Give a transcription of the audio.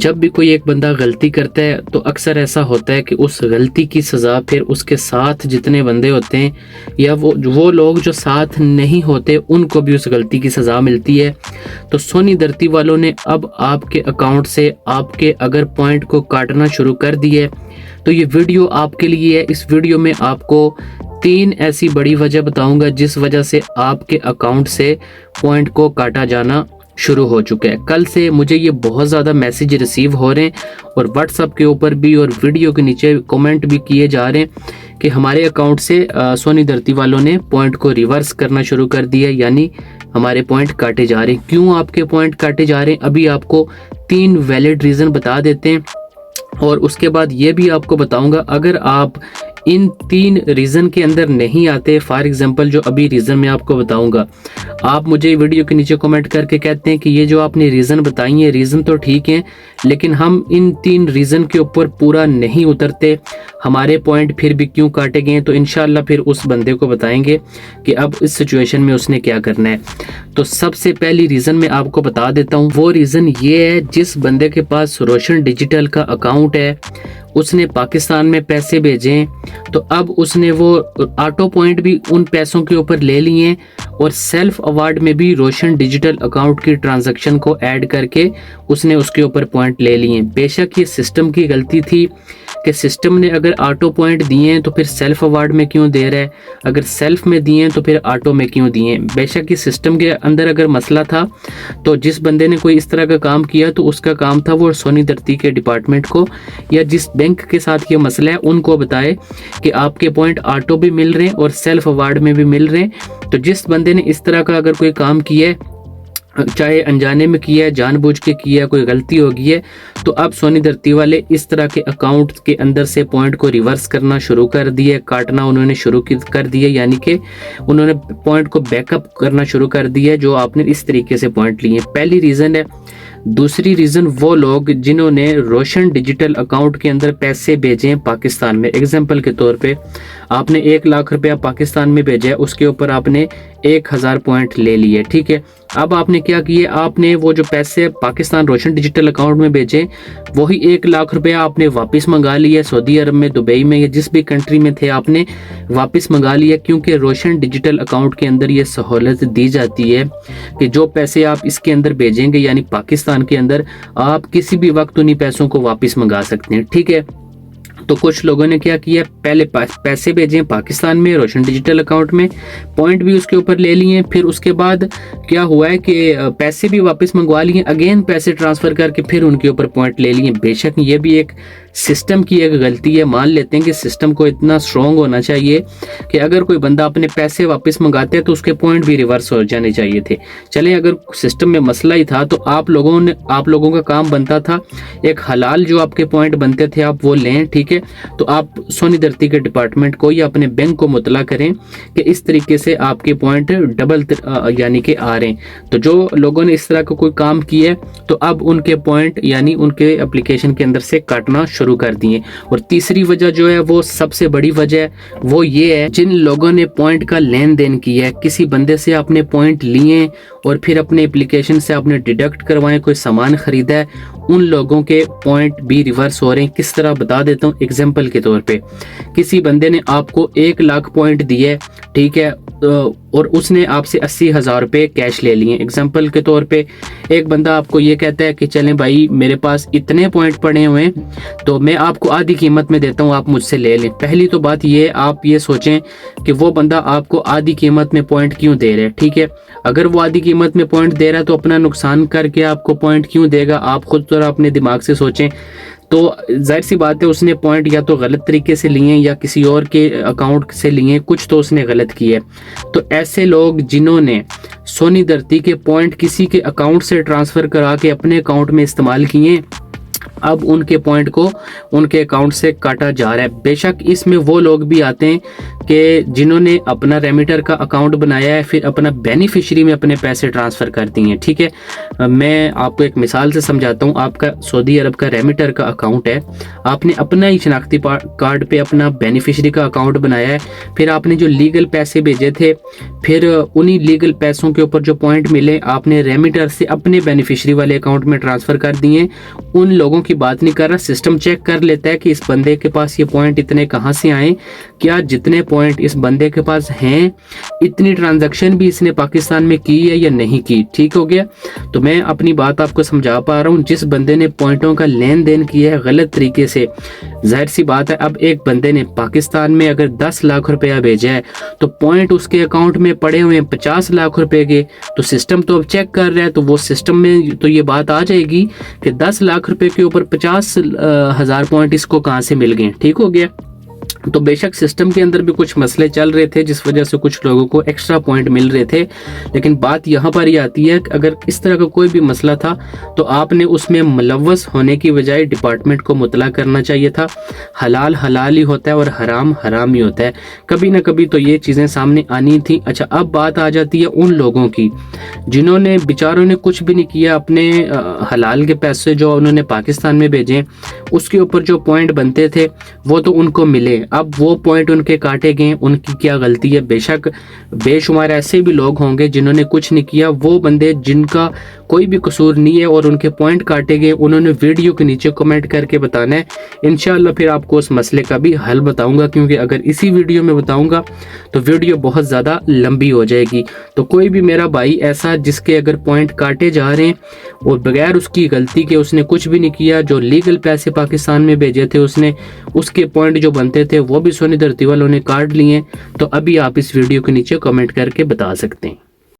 جب بھی کوئی ایک بندہ غلطی کرتا ہے تو اکثر ایسا ہوتا ہے کہ اس غلطی کی سزا پھر اس کے ساتھ جتنے بندے ہوتے ہیں یا وہ لوگ جو ساتھ نہیں ہوتے ان کو بھی اس غلطی کی سزا ملتی ہے۔ تو سونی دھرتی والوں نے اب آپ کے اکاؤنٹ سے آپ کے اگر پوائنٹ کو کاٹنا شروع کر دی ہے تو یہ ویڈیو آپ کے لیے ہے۔ اس ویڈیو میں آپ کو 3 ایسی بڑی وجہ بتاؤں گا جس وجہ سے آپ کے اکاؤنٹ سے پوائنٹ کو کاٹا جانا شروع ہو چکا ہے۔ کل سے مجھے یہ بہت زیادہ میسیج ریسیو ہو رہے ہیں اور واٹس ایپ کے اوپر بھی اور ویڈیو کے نیچے کمنٹ بھی کیے جا رہے ہیں کہ ہمارے اکاؤنٹ سے سونی دھرتی والوں نے پوائنٹ کو ریورس کرنا شروع کر دیا، یعنی ہمارے پوائنٹ کاٹے جا رہے ہیں۔ کیوں آپ کے پوائنٹ کاٹے جا رہے ہیں ابھی آپ کو 3 ویلڈ ریزن بتا دیتے ہیں، اور اس کے بعد یہ بھی آپ کو بتاؤں گا اگر آپ ان 3 ریزن کے اندر نہیں آتے، فار ایگزامپل جو ابھی ریزن میں آپ کو بتاؤں گا، آپ مجھے ویڈیو کے نیچے کمنٹ کر کے کہتے ہیں کہ یہ جو آپ نے ریزن بتائی ہیں ریزن تو ٹھیک ہیں لیکن ہم ان 3 ریزن کے اوپر پورا نہیں اترتے، ہمارے پوائنٹ پھر بھی کیوں کاٹے گئے، تو انشاءاللہ پھر اس بندے کو بتائیں گے کہ اب اس سچویشن میں اس نے کیا کرنا ہے۔ تو سب سے پہلی ریزن میں آپ کو بتا دیتا ہوں، وہ ریزن یہ ہے جس بندے کے پاس روشن ڈیجیٹل کا اکاؤنٹ ہے، اس نے پاکستان میں پیسے بھیجے تو اب اس نے وہ آٹو پوائنٹ بھی ان پیسوں کے اوپر لے لیے اور سیلف ایوارڈ میں بھی روشن ڈیجیٹل اکاؤنٹ کی ٹرانزیکشن کو ایڈ کر کے اس نے اس کے اوپر پوائنٹ لے لیے۔ بے شک یہ سسٹم کی غلطی تھی کہ سسٹم نے اگر آٹو پوائنٹ دیے ہیں تو پھر سیلف ایوارڈ میں کیوں دے رہا ہے، اگر سیلف میں دیے ہیں تو پھر آٹو میں کیوں دیے ہیں۔ بے شک یہ سسٹم کے اندر اگر مسئلہ تھا تو جس بندے نے کوئی اس طرح کا کام کیا تو اس کا کام تھا وہ سونی دھرتی کے ڈپارٹمنٹ کو یا جس بینک کے ساتھ یہ مسئلہ ہے ان کو بتائے کہ آپ کے پوائنٹ آٹو بھی مل رہے ہیں اور سیلف ایوارڈ میں بھی مل رہے ہیں۔ تو جس بندے نے اس طرح کا اگر کوئی کام کیا ہے، چاہے انجانے میں کیا ہے، جان بوجھ کے کیا ہے، کوئی غلطی ہو گئی ہے، تو اب سونی دھرتی والے اس طرح کے اکاؤنٹ کے اندر سے پوائنٹ کو ریورس کرنا شروع کر دیے، کاٹنا انہوں نے شروع کر دیے، یعنی کہ انہوں نے پوائنٹ کو بیک اپ کرنا شروع کر دیا جو آپ نے اس طریقے سے پوائنٹ لیے۔ پہلی ریزن ہے۔ دوسری ریزن وہ لوگ جنہوں نے روشن ڈیجیٹل اکاؤنٹ کے اندر پیسے بھیجے ہیں پاکستان میں، ایگزامپل کے طور پہ آپ نے 1 لاکھ روپیہ پاکستان میں بھیجا ہے، اس کے اوپر آپ نے 1000 پوائنٹ لے لیے، ٹھیک ہے۔ اب آپ نے کیا کیا، آپ نے وہ جو پیسے پاکستان روشن ڈیجیٹل اکاؤنٹ میں بھیجے وہی 1 لاکھ روپیہ آپ نے واپس منگا لیا، سعودی عرب میں، دبئی میں یا جس بھی کنٹری میں تھے آپ نے واپس منگا لیا، کیونکہ روشن ڈیجیٹل اکاؤنٹ کے اندر یہ سہولت دی جاتی ہے کہ جو پیسے آپ اس کے اندر بھیجیں گے یعنی پاکستان کے اندر آپ کسی بھی وقت انہی پیسوں کو واپس منگا سکتے ہیں، ٹھیک ہے۔ تو کچھ لوگوں نے کیا کیا، پہلے پیسے بھیجے پاکستان میں روشن ڈیجیٹل اکاؤنٹ میں، پوائنٹ بھی اس کے اوپر لے لیے، پھر اس کے بعد کیا ہوا ہے کہ پیسے بھی واپس منگوا لیے، اگین پیسے ٹرانسفر کر کے پھر ان کے اوپر پوائنٹ لے لیے۔ بے شک یہ بھی ایک سسٹم کی ایک غلطی ہے، مان لیتے ہیں کہ سسٹم کو اتنا اسٹرانگ ہونا چاہیے کہ اگر کوئی بندہ اپنے پیسے واپس منگاتے ہیں تو اس کے پوائنٹ بھی ریورس ہو جانے چاہیے تھے۔ چلیں اگر سسٹم میں مسئلہ ہی تھا تو آپ لوگوں کا کام بنتا تھا ایک حلال جو آپ کے پوائنٹ بنتے تھے آپ وہ لیں، ٹھیک ہے۔ تو آپ سونی دھرتی کے ڈپارٹمنٹ کو یا اپنے بینک کو مطلع کریں کہ اس طریقے سے آپ کے پوائنٹ ڈبل یعنی کہ آ رہے ہیں۔ تو جو لوگوں نے اس طرح کا کوئی کام کیا ہے تو اب ان کے پوائنٹ یعنی ان کے اپلیکیشن کے اندر سے کاٹنا شروع کر دیے۔ اور تیسری وجہ جو ہے وہ سب سے بڑی وجہ ہے وہ یہ ہے جن لوگوں نے پوائنٹ کا لین دین کیا ہے، کسی بندے سے آپ نے پوائنٹ لیے اور پھر اپنے اپلیکیشن سے آپ نے ڈیڈکٹ کروائے، کوئی سامان خریدا ہے، ان لوگوں کے پوائنٹ بھی ریورس ہو رہے ہیں۔ کس طرح بتا دیتا ہوں، ایگزامپل کے طور پہ کسی بندے نے آپ کو 1 لاکھ پوائنٹ دیے، ٹھیک ہے، اور اس نے آپ سے 80,000 روپے کیش لے لیے۔ ایگزامپل کے طور پہ ایک بندہ آپ کو یہ کہتا ہے کہ چلیں بھائی میرے پاس اتنے پوائنٹ پڑے ہوئے ہیں تو میں آپ کو آدھی قیمت میں دیتا ہوں، آپ مجھ سے لے لیں۔ پہلی تو بات یہ آپ یہ سوچیں کہ وہ بندہ آپ کو آدھی قیمت میں پوائنٹ کیوں دے رہا ہے، ٹھیک ہے۔ اگر وہ آدھی قیمت میں پوائنٹ دے رہا ہے تو اپنا نقصان کر کے آپ کو پوائنٹ کیوں دے گا، آپ خود ذرا اپنے دماغ سے سوچیں۔ تو ظاہر سی بات ہے اس نے پوائنٹ یا تو غلط طریقے سے لیے یا کسی اور کے اکاؤنٹ سے لیے، کچھ تو اس نے غلط کیا ہے۔ تو ایسے لوگ جنہوں نے سونی دھرتی کے پوائنٹ کسی کے اکاؤنٹ سے ٹرانسفر کرا کے اپنے اکاؤنٹ میں استعمال کیے، اب ان کے پوائنٹ کو ان کے اکاؤنٹ سے کاٹا جا رہا ہے۔ بے شک اس میں وہ لوگ بھی آتے ہیں کہ جنہوں نے اپنا ریمیٹر کا اکاؤنٹ بنایا ہے پھر اپنا بینیفیشری میں اپنے پیسے ٹرانسفر کر دیے ہیں. ٹھیک ہے، میں آپ کو ایک مثال سے سمجھاتا ہوں. آپ کا سعودی عرب کا ریمیٹر کا اکاؤنٹ ہے، آپ نے اپنا ہی شناختی کارڈ پہ اپنا بینیفیشری کا اکاؤنٹ بنایا ہے، پھر آپ نے جو لیگل پیسے بھیجے تھے پھر انہی لیگل پیسوں کے اوپر جو پوائنٹ ملے آپ نے ریمیٹر سے اپنے بینیفیشری والے اکاؤنٹ میں ٹرانسفر کر دیے. ان لوگوں کی بات نہیں کر رہا، سسٹم چیک کر لیتا ہے کہ اس بندے کے پاس یہ پوائنٹ اتنے کہاں سے آئیں، کیا جتنے پوائنٹ اس بندے کے پاس ہیں اتنی ٹرانزیکشن بھی اس نے پاکستان میں کی ہے یا نہیں کی. ٹھیک ہو گیا، تو میں اپنی بات آپ کو سمجھا پا رہا ہوں. جس بندے نے پوائنٹوں کا لین دین کیا ہے غلط طریقے سے، ظاہر سی بات ہے اب ایک بندے نے پاکستان میں اگر 10 لاکھ روپیہ بھیجا ہے تو پوائنٹ اس کے اکاؤنٹ میں پڑے ہوئے ہیں 50 لاکھ روپے کے، تو سسٹم تو اب چیک کر رہا ہے، تو وہ سسٹم میں تو یہ بات آ جائے گی کہ 10 لاکھ روپے کے اوپر 50,000 پوائنٹ اس کو کہاں سے مل گئے. ٹھیک ہو گیا، تو بے شک سسٹم کے اندر بھی کچھ مسئلے چل رہے تھے جس وجہ سے کچھ لوگوں کو ایکسٹرا پوائنٹ مل رہے تھے، لیکن بات یہاں پر یہ آتی ہے کہ اگر اس طرح کا کوئی بھی مسئلہ تھا تو آپ نے اس میں ملوث ہونے کی بجائے ڈپارٹمنٹ کو مطلع کرنا چاہیے تھا. حلال حلال ہی ہوتا ہے اور حرام حرام ہی ہوتا ہے، کبھی نہ کبھی تو یہ چیزیں سامنے آنی تھی. اچھا، اب بات آ جاتی ہے ان لوگوں کی جنہوں نے بیچاروں نے کچھ بھی نہیں کیا، اپنے حلال کے پیسے جو انہوں نے پاکستان میں بھیجے اس کے اوپر جو پوائنٹ بنتے تھے وہ تو ان کو ملے، اب وہ پوائنٹ ان کے کاٹے گئے، ان کی کیا غلطی ہے؟ بے شک بے شمار ایسے بھی لوگ ہوں گے جنہوں نے کچھ نہیں کیا، وہ بندے جن کا کوئی بھی قصور نہیں ہے اور ان کے پوائنٹ کاٹے گئے، انہوں نے ویڈیو کے نیچے کمنٹ کر کے بتانا ہے. انشاءاللہ پھر آپ کو اس مسئلے کا بھی حل بتاؤں گا، کیونکہ اگر اسی ویڈیو میں بتاؤں گا تو ویڈیو بہت زیادہ لمبی ہو جائے گی. تو کوئی بھی میرا بھائی ایسا جس کے اگر پوائنٹ کاٹے جا رہے ہیں اور بغیر اس کی غلطی کے اس نے کچھ بھی نہیں کیا، جو لیگل پیسے پاکستان میں بھیجے تھے اس نے اس کے پوائنٹ جو بنتے تھے وہ بھی سونی دھرتی والوں نے کاٹ لیے، تو ابھی آپ اس ویڈیو کے نیچے کمنٹ کر کے بتا سکتے ہیں.